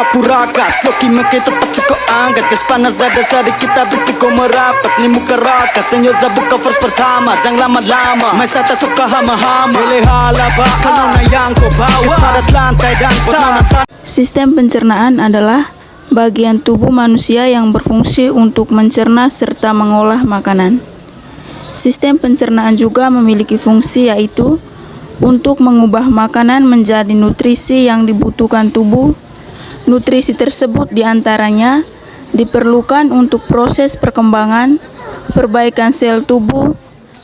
sapu rakat Sloki meke tepat suko angkat Kes panas dada sari kita bertiko merapat Ni muka rakat Senyoza buka first pertama Jangan lama-lama Maisata suka hama-hama Hele halaba Kanona yang kau bawa Kes padat lantai dan sah. Sistem pencernaan adalah bagian tubuh manusia yang berfungsi untuk mencerna serta mengolah makanan. Sistem pencernaan juga memiliki fungsi yaitu untuk mengubah makanan menjadi nutrisi yang dibutuhkan tubuh. Nutrisi tersebut diantaranya diperlukan untuk proses perkembangan, perbaikan sel tubuh,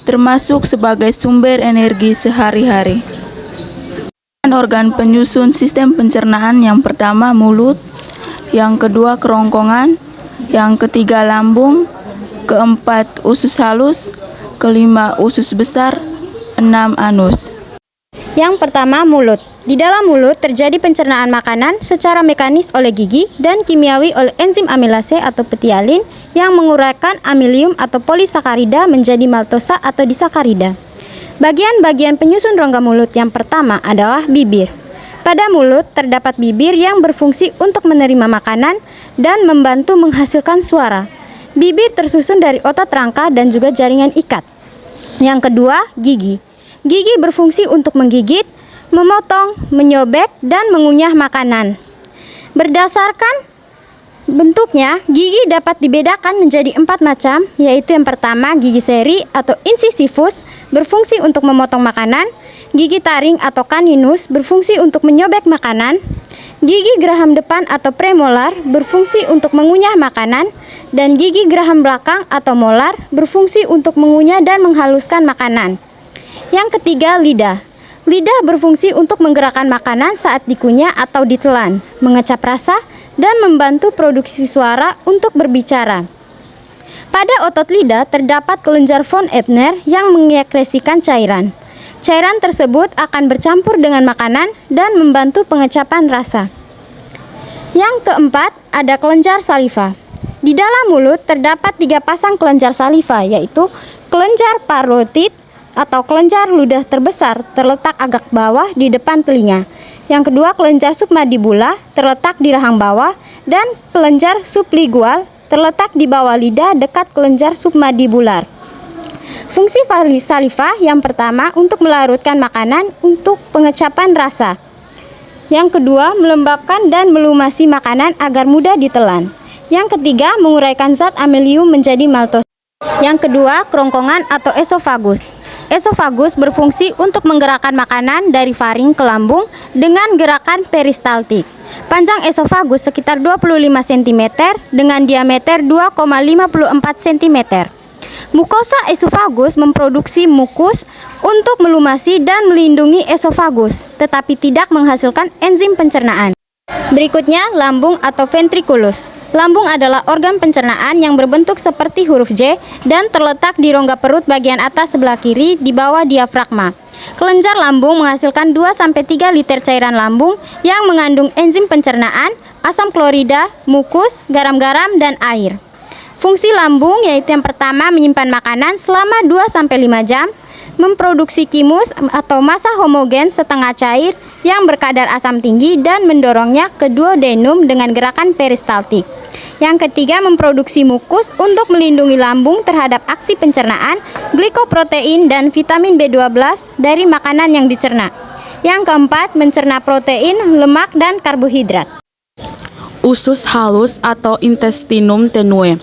termasuk sebagai sumber energi sehari-hari. Organ penyusun sistem pencernaan yang pertama mulut, yang kedua kerongkongan, yang ketiga lambung, keempat usus halus, kelima usus besar, 6 anus. Yang pertama, mulut. Di dalam mulut terjadi pencernaan makanan secara mekanis oleh gigi dan kimiawi oleh enzim amilase atau petialin yang menguraikan amilium atau polisakarida menjadi maltosa atau disakarida. Bagian-bagian penyusun rongga mulut yang pertama adalah bibir. Pada mulut terdapat bibir yang berfungsi untuk menerima makanan dan membantu menghasilkan suara. Bibir tersusun dari otot rangka dan juga jaringan ikat. Yang kedua, gigi. Gigi berfungsi untuk menggigit, memotong, menyobek, dan mengunyah makanan. Berdasarkan bentuknya, gigi dapat dibedakan menjadi 4 macam, yaitu yang pertama gigi seri atau incisivus berfungsi untuk memotong makanan, gigi taring atau caninus berfungsi untuk menyobek makanan, gigi geraham depan atau premolar berfungsi untuk mengunyah makanan, dan gigi geraham belakang atau molar berfungsi untuk mengunyah dan menghaluskan makanan. Yang ketiga, lidah. Lidah berfungsi untuk menggerakkan makanan saat dikunyah atau ditelan, mengecap rasa, dan membantu produksi suara untuk berbicara. Pada otot lidah terdapat kelenjar von Ebner yang mengekresikan cairan. Cairan tersebut akan bercampur dengan makanan dan membantu pengecapan rasa. Yang keempat, ada kelenjar saliva. Di dalam mulut terdapat 3 pasang kelenjar saliva, yaitu kelenjar parotid atau kelenjar ludah terbesar terletak agak bawah di depan telinga. Yang kedua, kelenjar submandibula terletak di rahang bawah, dan kelenjar sublingual terletak di bawah lidah dekat kelenjar submandibular. Fungsi saliva yang pertama untuk melarutkan makanan untuk pengecapan rasa. Yang kedua, melembabkan dan melumasi makanan agar mudah ditelan. Yang ketiga, menguraikan zat amilium menjadi maltosa. Yang kedua, kerongkongan atau esofagus. Esofagus berfungsi untuk menggerakkan makanan dari faring ke lambung dengan gerakan peristaltik. Panjang esofagus sekitar 25 cm dengan diameter 2,54 cm. Mukosa esofagus memproduksi mukus untuk melumasi dan melindungi esofagus, tetapi tidak menghasilkan enzim pencernaan. Berikutnya, lambung atau ventriculus. Lambung adalah organ pencernaan yang berbentuk seperti huruf J dan terletak di rongga perut bagian atas sebelah kiri di bawah diafragma. Kelenjar lambung menghasilkan 2-3 liter cairan lambung yang mengandung enzim pencernaan, asam klorida, mukus, garam-garam, dan air. Fungsi lambung yaitu yang pertama menyimpan makanan selama 2-5 jam, memproduksi kimus atau massa homogen setengah cair yang berkadar asam tinggi dan mendorongnya ke duodenum dengan gerakan peristaltik. Yang ketiga, memproduksi mukus untuk melindungi lambung terhadap aksi pencernaan, glikoprotein dan vitamin B12 dari makanan yang dicerna. Yang keempat, mencerna protein, lemak, dan karbohidrat. Usus halus atau intestinum tenue.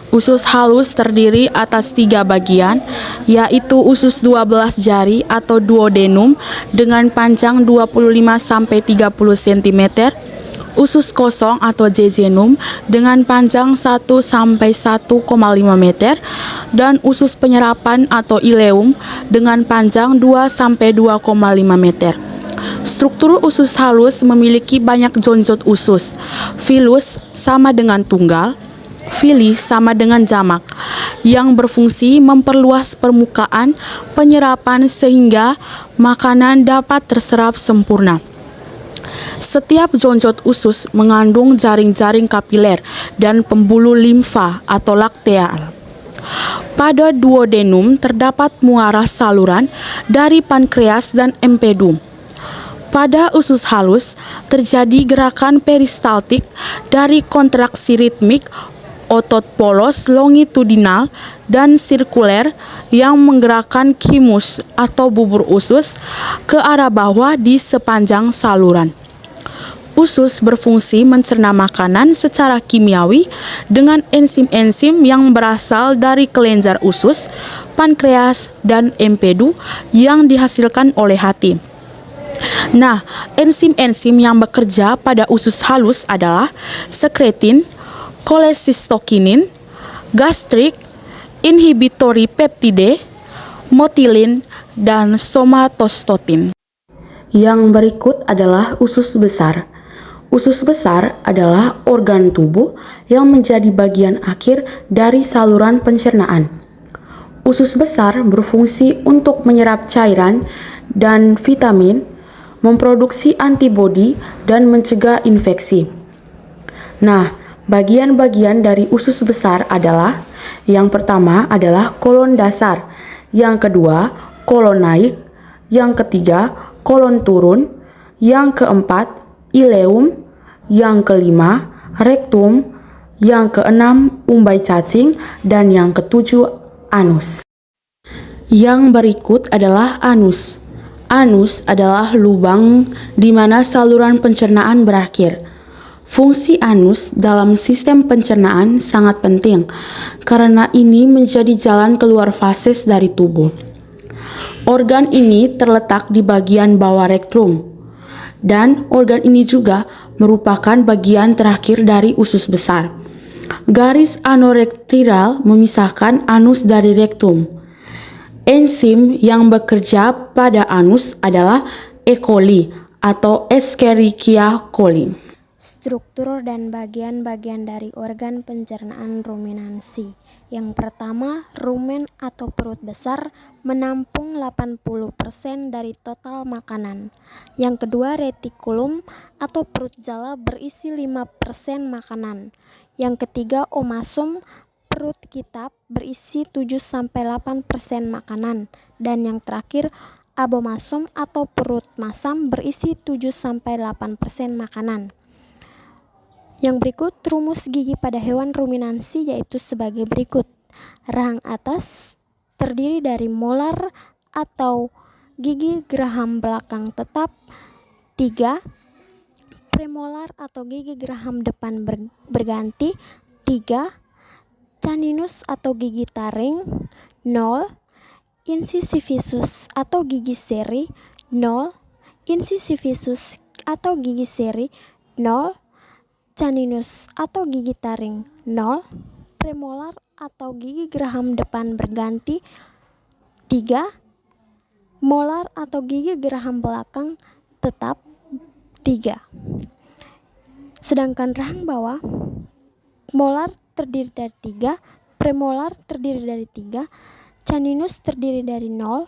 Usus halus terdiri atas 3 bagian, yaitu usus 12 jari atau duodenum dengan panjang 25-30 cm, usus kosong atau jejunum dengan panjang 1-1,5 meter, dan usus penyerapan atau ileum dengan panjang 2-2,5 meter. Struktur usus halus memiliki banyak jonjot usus. Filus sama dengan tunggal, fili sama dengan jamak, yang berfungsi memperluas permukaan penyerapan sehingga makanan dapat terserap sempurna. Setiap jonjot usus mengandung jaring-jaring kapiler dan pembuluh limfa atau lakteal. Pada duodenum terdapat muara saluran dari pankreas dan empedum. Pada usus halus, terjadi gerakan peristaltik dari kontraksi ritmik otot polos longitudinal dan sirkuler yang menggerakkan thymus atau bubur usus ke arah bawah di sepanjang saluran. Usus berfungsi mencerna makanan secara kimiawi dengan enzim-enzim yang berasal dari kelenjar usus, pankreas, dan empedu yang dihasilkan oleh hati. Nah, enzim-enzim yang bekerja pada usus halus adalah sekretin, kolesistokinin, gastrik, inhibitory peptide, motilin, dan somatostatin. Yang berikut adalah usus besar. Usus besar adalah organ tubuh yang menjadi bagian akhir dari saluran pencernaan. Usus besar berfungsi untuk menyerap cairan dan vitamin, memproduksi antibodi, dan mencegah infeksi. Nah, bagian-bagian dari usus besar adalah: yang pertama adalah kolon dasar, yang kedua kolon naik, yang ketiga kolon turun, yang keempat ileum, yang kelima rektum, yang keenam umbai cacing, dan yang ketujuh anus. Yang berikut adalah anus. Anus adalah lubang di mana saluran pencernaan berakhir. Fungsi anus dalam sistem pencernaan sangat penting karena ini menjadi jalan keluar fases dari tubuh. Organ ini terletak di bagian bawah rektum, dan organ ini juga merupakan bagian terakhir dari usus besar. Garis anorektiral memisahkan anus dari rektum. Enzim yang bekerja pada anus adalah E. coli atau Escherichia coli. Struktur dan bagian-bagian dari organ pencernaan ruminansi. Yang pertama, rumen atau perut besar menampung 80% dari total makanan. Yang kedua, retikulum atau perut jala berisi 5% makanan. Yang ketiga, omasum, perut kitab berisi 7-8% makanan. Dan yang terakhir, abomasum atau perut masam berisi 7-8% makanan. Yang berikut rumus gigi pada hewan ruminansi yaitu sebagai berikut. Rahang atas terdiri dari molar atau gigi geraham belakang tetap 3, premolar atau gigi geraham depan berganti 3, caninus atau gigi taring 0, incisivisus atau gigi seri 0, incisivisus atau gigi seri 0, caninus atau gigi taring 0, premolar atau gigi geraham depan berganti 3, molar atau gigi geraham belakang tetap 3. Sedangkan rahang bawah, molar terdiri dari 3, premolar terdiri dari 3, caninus terdiri dari 0,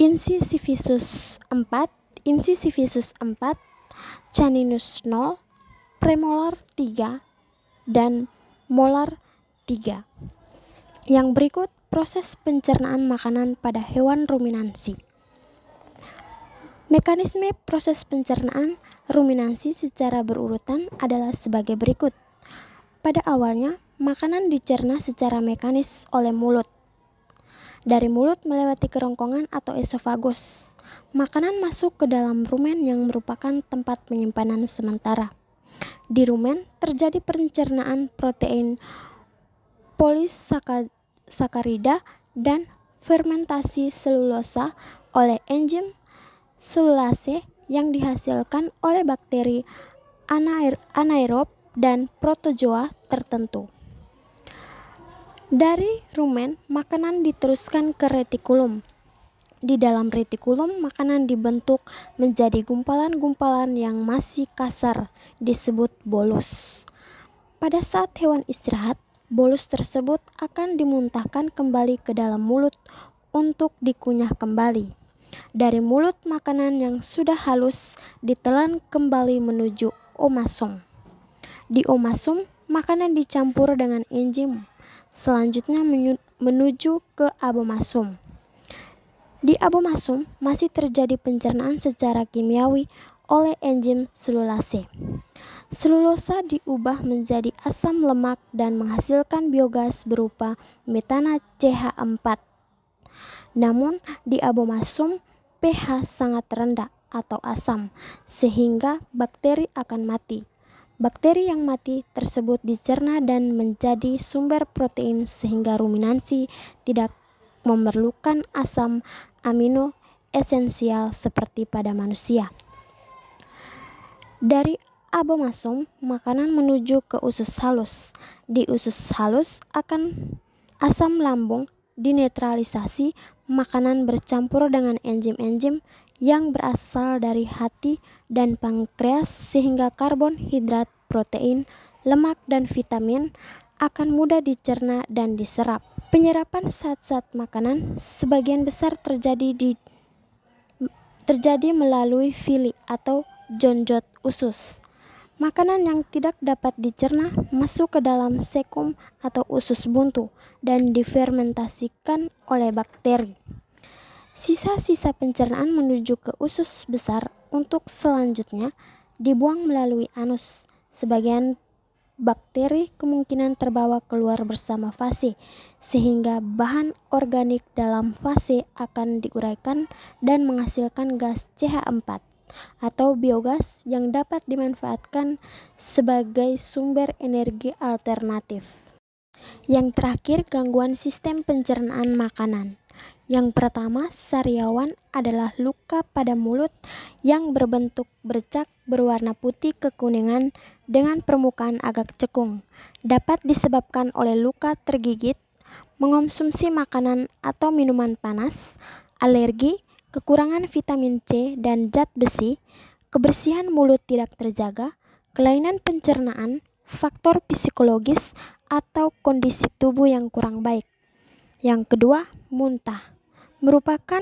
incisivisus 4, caninus 0, premolar 3, dan molar 3. Yang berikut proses pencernaan makanan pada hewan ruminansi. Mekanisme proses pencernaan ruminansi secara berurutan adalah sebagai berikut. Pada awalnya, makanan dicerna secara mekanis oleh mulut. Dari mulut melewati kerongkongan atau esofagus. Makanan masuk ke dalam rumen yang merupakan tempat penyimpanan sementara. Di rumen terjadi pencernaan protein polisakarida dan fermentasi selulosa oleh enzim selulase yang dihasilkan oleh bakteri anaerob dan protozoa tertentu. Dari rumen, makanan diteruskan ke retikulum. Di dalam retikulum, makanan dibentuk menjadi gumpalan-gumpalan yang masih kasar, disebut bolus. Pada saat hewan istirahat, bolus tersebut akan dimuntahkan kembali ke dalam mulut untuk dikunyah kembali. Dari mulut, makanan yang sudah halus ditelan kembali menuju omasum. Di omasum, makanan dicampur dengan enzim. Selanjutnya menuju ke abomasum. Di abomasum masih terjadi pencernaan secara kimiawi oleh enzim selulase. Selulosa diubah menjadi asam lemak dan menghasilkan biogas berupa metana CH4. Namun di abomasum pH sangat rendah atau asam sehingga bakteri akan mati. Bakteri yang mati tersebut dicerna dan menjadi sumber protein sehingga ruminansi tidak memerlukan asam amino esensial seperti pada manusia. Dari abomasum, makanan menuju ke usus halus. Di usus halus akan asam lambung dinetralisasi, makanan bercampur dengan enzim-enzim yang berasal dari hati dan pankreas sehingga karbohidrat, protein, lemak, dan vitamin akan mudah dicerna dan diserap. Penyerapan zat-zat makanan sebagian besar terjadi melalui villi atau jonjot usus. Makanan yang tidak dapat dicerna masuk ke dalam sekum atau usus buntu dan difermentasikan oleh bakteri. Sisa-sisa pencernaan menuju ke usus besar untuk selanjutnya dibuang melalui anus. Sebagian bakteri kemungkinan terbawa keluar bersama fase, sehingga bahan organik dalam fase akan diuraikan dan menghasilkan gas CH4 atau biogas yang dapat dimanfaatkan sebagai sumber energi alternatif. Yang terakhir, gangguan sistem pencernaan makanan. Yang pertama, sariawan adalah luka pada mulut yang berbentuk bercak berwarna putih kekuningan dengan permukaan agak cekung. Dapat disebabkan oleh luka tergigit, mengonsumsi makanan atau minuman panas, alergi, kekurangan vitamin C dan zat besi, kebersihan mulut tidak terjaga, kelainan pencernaan, faktor psikologis, atau kondisi tubuh yang kurang baik. Yang kedua, muntah merupakan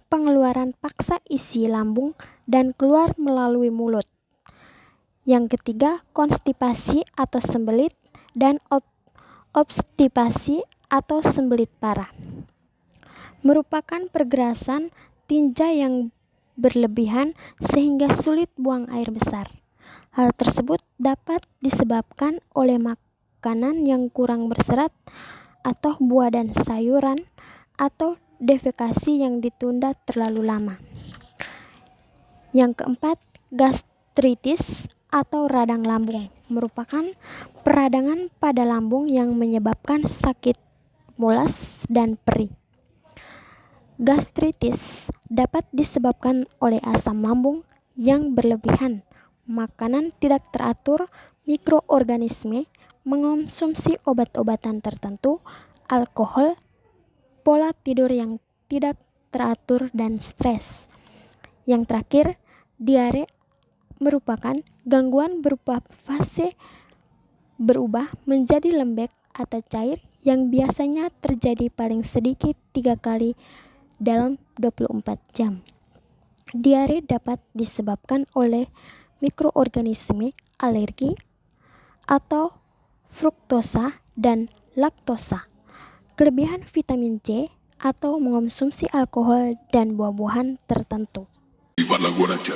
pengeluaran paksa isi lambung dan keluar melalui mulut. Yang ketiga, konstipasi atau sembelit dan obstipasi atau sembelit parah merupakan pergerasan tinja yang berlebihan sehingga sulit buang air besar. Hal tersebut dapat disebabkan oleh makanan yang kurang berserat atau buah dan sayuran atau defekasi yang ditunda terlalu lama. Yang keempat, gastritis atau radang lambung merupakan peradangan pada lambung yang menyebabkan sakit mulas dan perih. Gastritis dapat disebabkan oleh asam lambung yang berlebihan, makanan tidak teratur, mikroorganisme, mengonsumsi obat-obatan tertentu, alkohol, pola tidur yang tidak teratur, dan stres. Yang terakhir, diare merupakan gangguan berupa fase berubah menjadi lembek atau cair yang biasanya terjadi paling sedikit 3 kali dalam 24 jam. Diare dapat disebabkan oleh mikroorganisme, alergi, atau fruktosa dan laktosa, kelebihan vitamin C, atau mengonsumsi alkohol dan buah-buahan tertentu. Buat lagu aja.